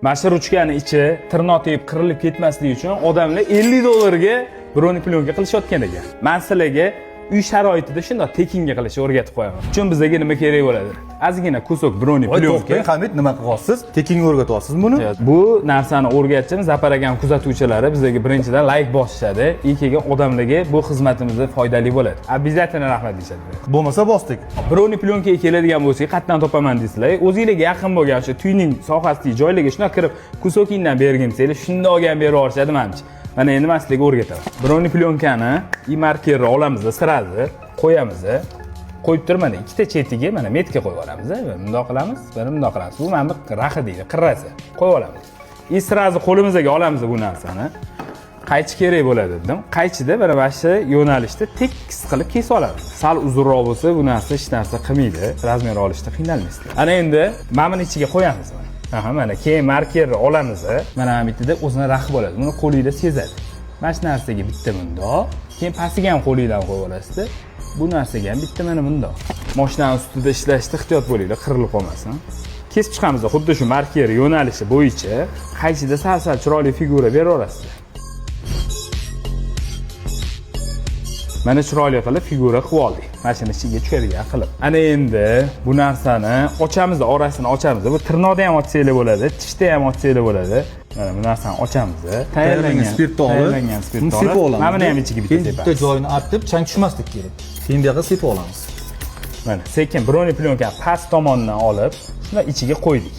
Mana shu ruchkani ichi tirnoq tegib qirilib ketmasligi uchun odamlar $50 ga broni plyonka qilishayotgan ekan. Men sizlarga uy sharoitida shunday tekinga qilishni o'rgatib qo'yaman. Chun bizga nima kerak bo'ladi? Ozgina kusok broni plyonka. Hamid nima qilyapsiz? Tekinga o'rgatyapsiz buni? Bu narsani o'rgatishim Zapar akam kuzatuvchilari bizga birinchidan like bosishadi. Keyin odamlarga bu xizmatimizda foydali bo'ladi. Обязательно rahmat deyishadi. Bo'lmasa bosdik. Broni plyonkaga keladigan bo'lsak, qayerdan topaman deysizlar. O'zingizga yaqin bo'lgan o'sha tuyning sohasidagi joylarga shuna kirib, kusokingdan bergim kelsa, shunda olgan berib yuborishadi menimcha. Mana endi men sizlarga o'rgataman. Broni plyonkani markerni olamiz, sirazni qo'yamiz. Qo'yib turib mana ikkita chetiga mana metka qo'yib olamiz. Bundoq qilamiz, buni bundoq qilamiz. Bu mana raxi deydi, qirrasi. Qo'yib olamiz. Sirazni qo'limizga olamiz bu narsani. Qaychi kerak bo'ladi dedim. Qaychida mana shu yo'nalishda tekis qilib kesib olamiz. Sal uzunroq bo'lsa bu narsa hech narsa qilmaydi. Razmer olishda qiynalmaysizlar. Ana endi mana buni ichiga qo'yamiz. Mana keyin markerni olamiz. Mana bu bittada o'zini raxi bo'ladi. Buni qo'lingizda sezadi. Mana shu narsaga bitta bundoq, keyin pastiga ham qo'lingizdan qo'yib olasiz. Bu narsaga ham bitta mana bundoq. Mashinani ustida ishlashda ehtiyot bo'linglar, qirilib qolmasin. Kesib chiqamiz, xuddi shu marker yo'nalishi bo'yicha qaychida sal-sal chiroyli figura berib olasiz. Mana chiroyli qilib figura qilib oldik. Mashina ichiga tushadigan qilib. Ana endi bu narsani ochamiz, orasini ochamiz. Bu tirnoqda ham ochsanglar bo'ladi, tishda ham ochsanglar bo'ladi. Mana bu narsani ochamiz. Tayyorlangan spirtni olib, sepib olamiz. Mana buni ham ichiga bitta sepamiz. Bitta joyini artib, chang tushmaslik kerak. Keyin bu yoqqa sepib olamiz. Mana sekin broni plyonka past tomondan olib, shuni ichiga qo'ydik.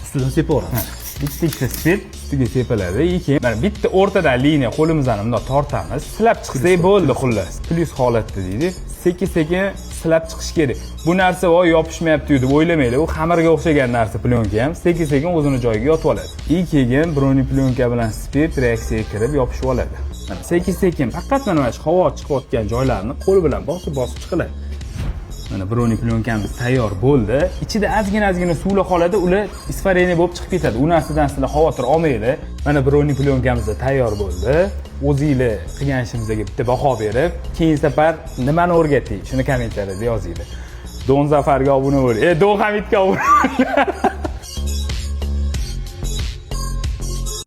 Ustidan sepib olamiz. Bitta spirt ustiga sepiladi. Keyin mana bitta o'rtadan liniya qo'limizdan bundoq tortamiz. Silab chiqsak bo'ldi xullas. Plyus holatda deydi. Sekin-sekin silab chiqish kerak. Bu narsa voy yopishmayapti deb o'ylamanglar. U xamirga o'xshagan narsa plyonka ham sekin-sekin o'zini joyiga yotib oladi. Keyin broni plyonka bilan spirt reaksiyaga kirib yopishib oladi. Mana sekin-sekin faqat mana shu havo chiqayotgan joylarni qo'l bilan bosib chiqiladi. Mana broni plyonkamiz tayyor bo'ldi. Ichida ozgina suvlar qoladi, ular isfareniya bo'lib chiqib ketadi. U narsadan sizlar xavotir olmanglar. Mana broni plyonkamiz tayyor bo'ldi. O'zingizlar qilgan ishimizga bitta baho berib, keyin safar nimani o'rgating, shuni kommentariyada yozinglar. Don Zafarga obuna bo'ling. Don Hamidga obuna bo'ling.